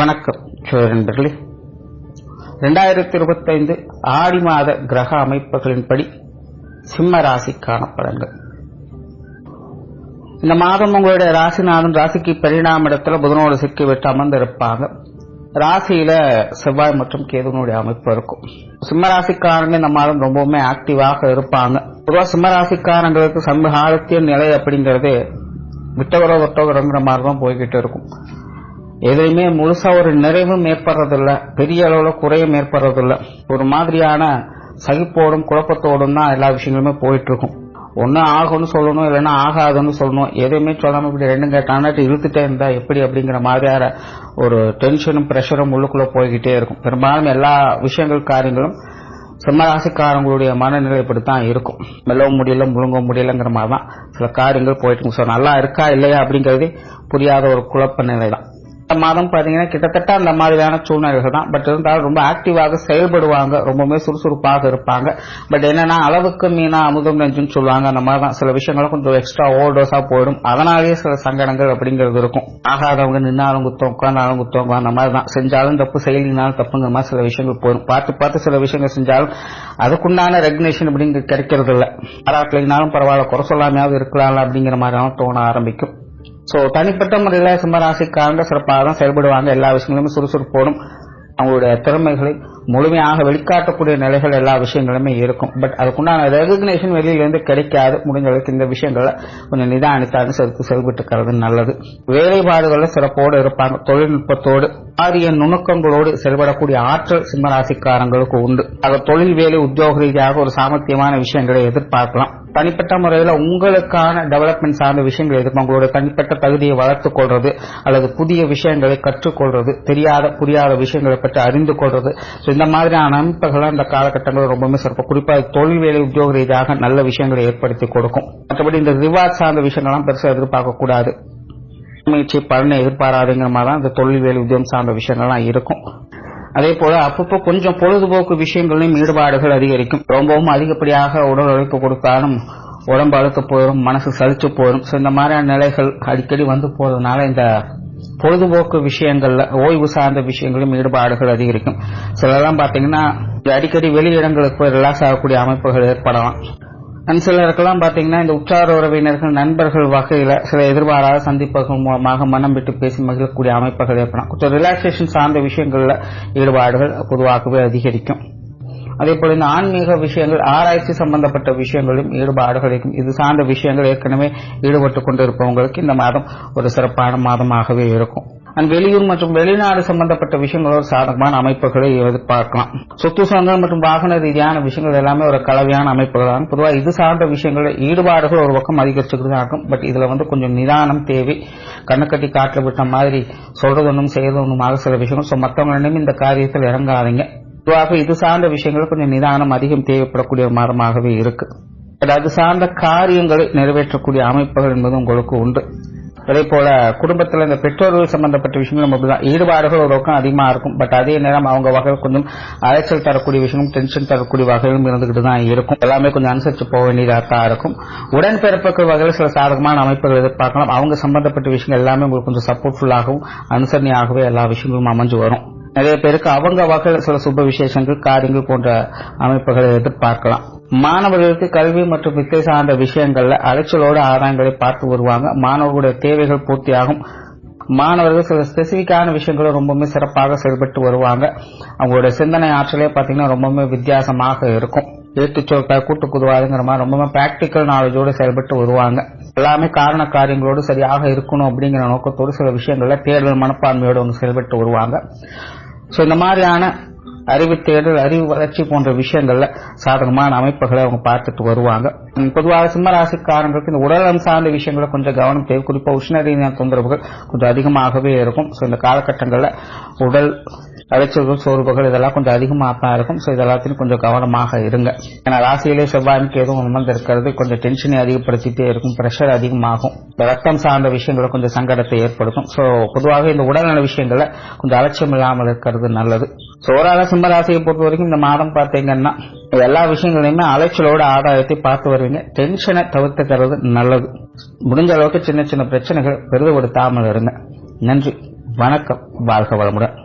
வணக்கம் நண்பர்களே. 2025 ஆடி மாத கிரக அமைப்புகளின்படி சிம்ம ராசிக்கான பலன்கள். இந்த மாதம் உங்களுடைய ராசிநாதன் ராசிக்கு பரிணாம இடத்துல புதனோடு சிக்கி விட்டு அமர்ந்திருப்பாங்க. ராசியில செவ்வாய் மற்றும் கேதுனுடைய அமைப்பு இருக்கும். சிம்ம ராசிக்காரங்க இந்த மாதம் ரொம்பவுமே ஆக்டிவாக இருப்பாங்க. பொதுவாக சிம்ம ராசிக்காரங்களுக்கு சமகாலத்திய நிலை அப்படிங்கிறது விட்டவரங்கிற மாதிரி தான் போய்கிட்டு இருக்கும். எதையுமே முழுசா ஒரு நிறைவும் ஏற்படுறதில்ல, பெரிய அளவுல குறையும் ஏற்படுறதில்ல. ஒரு மாதிரியான சகிப்போடும் குழப்பத்தோடும் தான் எல்லா விஷயங்களுமே போயிட்டு இருக்கும். ஒன்னு ஆகும்னு சொல்லணும், இல்லைன்னா ஆகாதுன்னு சொல்லணும். எதையுமே சொல்லாம இப்படி ரெண்டும் கேட்டான்னு இழுத்துட்டே இருந்தா எப்படி அப்படிங்கிற மாதிரியான ஒரு டென்ஷனும் பிரஷரும் உள்ளுக்குள்ள போய்கிட்டே இருக்கும். பெரும்பாலும் எல்லா விஷயங்கள் காரியங்களும் சிம்மராசிக்காரங்களுடைய மனநிலை இப்படித்தான் இருக்கும். மெல்லவும் முடியல, முழுங்க முடியலங்கிற மாதிரி தான் சில காரியங்கள் போயிட்டு இருக்கும். நல்லா இருக்கா இல்லையா அப்படிங்கறதே புரியாத ஒரு குழப்ப நிலை தான். இந்த மாதம் பாத்தீங்கன்னா கிட்டத்தட்ட அந்த மாதிரியான சூழ்நிலைகள் தான். பட் இருந்தாலும் ரொம்ப ஆக்டிவாக செயல்படுவாங்க, ரொம்பவே சுறுசுறுப்பாக இருப்பாங்க. பட் என்னன்னா அளவுக்கு மீனா அமுதம் நெஞ்சுன்னு சொல்லுவாங்க. அந்த மாதிரி தான் சில விஷயங்களும் கொஞ்சம் எக்ஸ்ட்ரா ஓவர்டோஸா போயிடும். அதனாலேயே சில சங்கடங்கள் அப்படிங்கிறது இருக்கும். ஆகாதவங்க நின்னாலும் குத்தம், உட்கார்ந்தாலும் குத்தவங்க, அந்த மாதிரி தான். செஞ்சாலும் தப்பு, செயலினாலும் தப்புங்கிற மாதிரி சில விஷயங்கள் போயிடும். பார்த்து சில விஷயங்கள் செஞ்சாலும் அதுக்குண்டான ரெகக்னேஷன் அப்படிங்கிறது கிடைக்கிறது இல்லை. பாராட்டலினாலும் பரவாயில்ல, குறை சொல்லாமையாவது இருக்கலாம் அப்படிங்கிற மாதிரி தோண ஆரம்பிக்கும். சோ தனிப்பட்ட முறையில சிம்மராசிக்காரங்க சிறப்பாக தான் செயல்படுவாங்க. எல்லா விஷயங்களுமே சுறுசுறுப்போடும் அவங்களுடைய திறமைகளை முழுமையாக வெளிக்காட்டக்கூடிய நிலைகள் எல்லா விஷயங்களுமே இருக்கும். பட் அதுக்குண்டான ரெகக்னேஷன் வெளியிலிருந்து கிடைக்காது. முடிஞ்ச அளவுக்கு இந்த விஷயங்களை கொஞ்சம் நிதானித்து அனுசரித்து செயல்பட்டுக்கிறது நல்லது. வேலைப்பாடுகள்ல சிறப்போடு இருப்பாங்க. தொழில்நுட்பத்தோடு ஆரிய நுணுக்கங்களோடு செயல்படக்கூடிய ஆற்றல் சிம்மராசிக்காரங்களுக்கு உண்டு. அது தொழில் வேலை உத்தியோக ரீதியாக ஒரு சாமர்த்தியமான விஷயங்களை எதிர்பார்க்கலாம். தனிப்பட்ட முறையில் உங்களுக்கான டெவலப்மெண்ட் சார்ந்த விஷயங்கள் எதிர்ப்பு, உங்களுடைய தனிப்பட்ட தகுதியை வளர்த்துக் கொள்றது அல்லது புதிய விஷயங்களை கற்றுக்கொள்றது, புரியாத விஷயங்களை பற்றி அறிந்து கொள்றது. இந்த மாதிரியான அமைப்புகள் இந்த காலகட்டங்கள் ரொம்பவே சிறப்பு. குறிப்பாக தொழில் வேலை உத்தியோக ரீதியாக நல்ல விஷயங்களை ஏற்படுத்தி கொடுக்கும். மற்றபடி இந்த ரிவார்ட் சார்ந்த விஷயங்கள்லாம் பெருசாக எதிர்பார்க்க கூடாது. முயற்சி பலனை எதிர்பாராதுங்கிற மாதிரி தான் இந்த தொழில் வேலை உத்தியோகம் சார்ந்த விஷயங்கள்லாம் இருக்கும். அதே போல அப்பப்போ கொஞ்சம் பொழுதுபோக்கு விஷயங்களையும் ஈடுபாடுகள் அதிகரிக்கும். ரொம்பவும் அதிகப்படியாக உடல் உழைப்பு கொடுத்தாலும் உடம்பு அழுத்து போயிடும், மனசு சலிச்சு போயிடும். இந்த மாதிரியான நிலைகள் அடிக்கடி வந்து போறதுனால இந்த பொழுதுபோக்கு விஷயங்கள்ல ஓய்வு சார்ந்த விஷயங்களும் ஈடுபாடுகள் அதிகரிக்கும். சிலரெல்லாம் பாத்தீங்கன்னா அடிக்கடி வெளியிடங்களுக்கு போய் ரிலாக்ஸ் ஆகக்கூடிய அமைப்புகள் ஏற்படலாம். சிலருக்கெல்லாம் பாத்தீங்கன்னா இந்த உற்றார உறவினர்கள் நண்பர்கள் வகையில சில எதிர்பாராத சந்திப்புகள் மூலமாக மனம் விட்டு பேசி மகிழக்கூடிய அமைப்புகள் ஏற்படும். கொஞ்சம் ரிலாக்ஸேஷன் சார்ந்த விஷயங்கள்ல ஈடுபாடுகள் பொதுவாகவே அதிகரிக்கும். அதே போல இந்த ஆன்மீக விஷயங்கள், ஆராய்ச்சி சம்பந்தப்பட்ட விஷயங்களும் ஈடுபாடுகள் இருக்கும். இது சார்ந்த விஷயங்கள் ஏற்கனவே ஈடுபட்டுக் கொண்டிருப்பவங்களுக்கு இந்த மாதம் ஒரு சிறப்பான மாதமாகவே இருக்கும். வெளியூர் மற்றும் வெளிநாடு சம்பந்தப்பட்ட விஷயங்களோட சாதகமான அமைப்புகளை எதிர்பார்க்கலாம். சொத்து சொந்தங்கள் மற்றும் வாகன ரீதியான விஷயங்கள் எல்லாமே ஒரு கலவையான அமைப்புகள் தான். பொதுவாக இது சார்ந்த விஷயங்கள் ஈடுபாடுகள் ஒரு பக்கம் அதிகரிச்சுக்கிட்டு தான் இருக்கும். பட் இதுல கொஞ்சம் நிதானம் தேவை. கண்ணுக்கட்டி காற்று விட்ட மாதிரி சொல்றது ஒன்றும் செய்யறது ஒன்றுமாக சில விஷயங்கள். மற்றவங்களிடம் இந்த காரியத்தில் இறங்காதீங்க. பொதுவாக இது சார்ந்த விஷயங்கள் கொஞ்சம் நிதானம் அதிகம் தேவைப்படக்கூடிய மாதமாகவே இருக்கு. அது சார்ந்த காரியங்களை நிறைவேற்றக்கூடிய அமைப்புகள் என்பது உங்களுக்கு உண்டு. அதே போல குடும்பத்தில் இந்த பெற்றோர்கள் சம்பந்தப்பட்ட விஷயங்கள் அப்படிதான் ஈடுபாடுகள் ஒரு பக்கம் அதிகமா இருக்கும். பட் அதே நேரம் அவங்க வகையில் கொஞ்சம் அலைச்சல் தரக்கூடிய விஷயமும் டென்ஷன் தரக்கூடிய வகையிலும் இருந்துகிட்டு தான் இருக்கும். எல்லாமே கொஞ்சம் அனுசரிச்சு போக வேண்டியதாக தான் இருக்கும். உடன்பிறப்புகள் வகையில் சில சாதகமான அமைப்புகள் எதிர்பார்க்கலாம். அவங்க சம்பந்தப்பட்ட விஷயங்கள் எல்லாமே உங்களுக்கு கொஞ்சம் சப்போர்ட்ஃபுல்லாகவும் அனுசரணையாகவே எல்லா விஷயங்களும் அமைஞ்சு வரும். நிறைய பேருக்கு அவங்க வகையில் சில சுப விசேஷங்கள் காரியங்கள் போன்ற அமைப்புகளை எதிர்பார்க்கலாம். மாணவர்களுக்கு கல்வி மற்றும் வித்தை சார்ந்த விஷயங்கள்ல அலைச்சலோட ஆதாயங்களை பார்த்து வருவாங்க. மாணவர்களுடைய தேவைகள் பூர்த்தியாகும். மாணவர்கள் சில ஸ்பெசிபிக்கான விஷயங்களை ரொம்பவுமே சிறப்பாக செயல்பட்டு வருவாங்க. அவங்களுடைய சிந்தனை ஆற்றலே பாத்தீங்கன்னா ரொம்பவுமே வித்தியாசமாக இருக்கும். ஏற்றுச்சொற்கள் கூட்டு குதுவாதுங்கிற மாதிரி ரொம்பவுமே பிராக்டிக்கல் நாலேஜோடு செயல்பட்டு வருவாங்க. எல்லாமே காரண காரியங்களோடு சரியாக இருக்கணும் அப்படிங்கிற நோக்கத்தோடு சில விஷயங்கள்ல தேர்தல் மனப்பான்மையோடு செயல்பட்டு வருவாங்க. இந்த மாதிரியான அறிவு தேடல், அறிவு வளர்ச்சி போன்ற விஷயங்கள்ல சாதகமான அமைப்புகளை அவங்க பார்த்துட்டு வருவாங்க. பொதுவாக சிம்மராசிக்காரங்களுக்கு இந்த உடல்நலம் சார்ந்த விஷயங்கள கொஞ்சம் கவனம் தேவை. குறிப்பா உஷ்ண ரீதியான தொந்தரவுகள் கொஞ்சம் அதிகமாகவே இருக்கும். இந்த காலகட்டங்கள்ல உடல் அலைச்சல்கள், சோர்வுகள் இதெல்லாம் கொஞ்சம் அதிகமாக தான் இருக்கும். இதெல்லாத்தையும் கொஞ்சம் கவனமாக இருங்க. ஏன்னா ராசியிலே செவ்வாய்க்கு எதுவும் அமர்ந்து இருக்கிறது கொஞ்சம் டென்ஷனை அதிகப்படுத்திட்டே இருக்கும். பிரஷர் அதிகமாகும். ரத்தம் சார்ந்த விஷயங்களை கொஞ்சம் சங்கடத்தை ஏற்படுத்தும். பொதுவாக இந்த உடல்நல விஷயங்களை கொஞ்சம் அலட்சியம் இல்லாமல் இருக்கிறது நல்லது. ஓராள சிம்மராசியை பொறுத்த வரைக்கும் இந்த மாதம் பார்த்தீங்கன்னா எல்லா விஷயங்களையுமே அலைச்சலோட ஆதாயத்தை பார்த்து வருவீங்க. டென்ஷனை தவிர்த்துக்கிறது நல்லது. முடிஞ்ச அளவுக்கு சின்ன சின்ன பிரச்சனைகள் பெரிதுபடுத்தாமல் இருங்க. நன்றி. வணக்கம். வாழ்க வளமுடன்.